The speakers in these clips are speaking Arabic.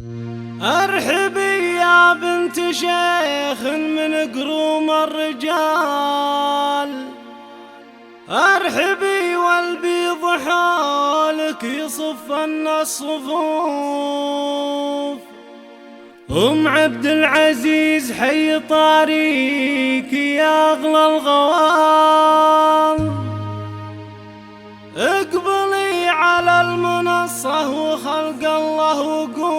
ارحبي يا بنت شيخ من قروم الرجال، ارحبي والبيض حالك يصفن الصفوف. ام عبد العزيز حي طاريك يا اغلى الغوال، اقبلي على المنصة وخلق الله وقوف.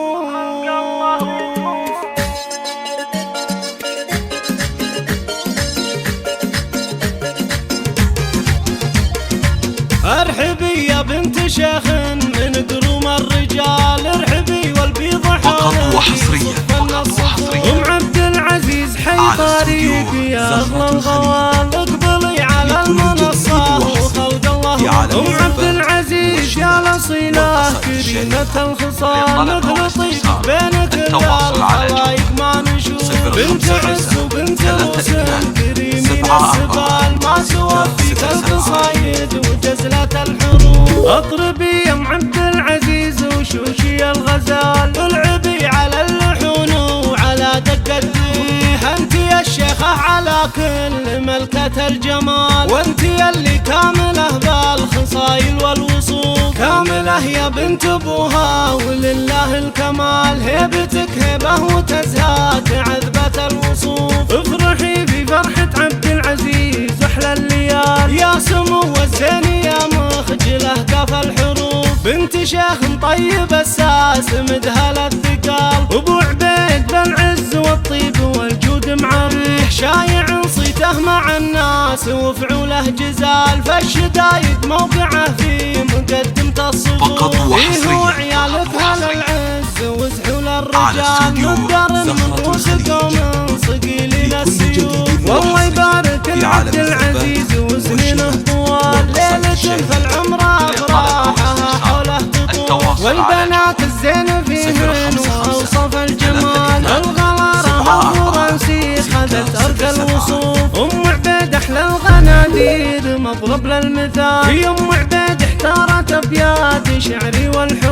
ارحبي يا بنت شيخ من قروم الرجال، ارحبي والبيض حالك وحصريا ام عبد العزيز حي طريق يا اغلى الغوال، اقبلي على المنصة وخلق الله. ام عبد العزيز يا الاصيلة كريمة الخصال، نخلطي بينك الخلايق ما نشوف. بنت عز وبنت روسن كريمين السبال، ما توفيك القصايد وجزلة الحروف. اطربي يا ام عبد العزيز وشوشي الغزال، العبي على اللحون وعلى دق الديح. انت يا الشيخة على كل ملكة الجمال، وانت اللي كاملة بالخصايل والوصوف. كاملة يا بنت ابوها ولله الكمال، هيبتك هيبة وتزهات عذبة الوصوف. افرحي في فرحة عبد العزيز احلى الليال، يا سمو الزين يا مخجله كف الحروف. بنت شيخ طيب الساس مدهل الثقال، ابو عبيد بالعز والطيب والجود معريح. شايع صيته مع الناس وفعوله جزال، فالشدايد موقعه في مقدمة الصفوف. فيه وعيالك هل العز وزحول الرجال، مقدر من رؤوسكم من صقيلين السيوف. والله يبارك لعبد العزيز وسنينه طوال، ليلة في العمر افراحها حوله تطوف. والبنات الزين فيهن واوصف الجمال، الغرارة والفرنسي خذت ارقى الوصوف. ام عبيد احلى الغنادير مضرب للمثال، في ام عبيد احتارت ابيات شعري والحب.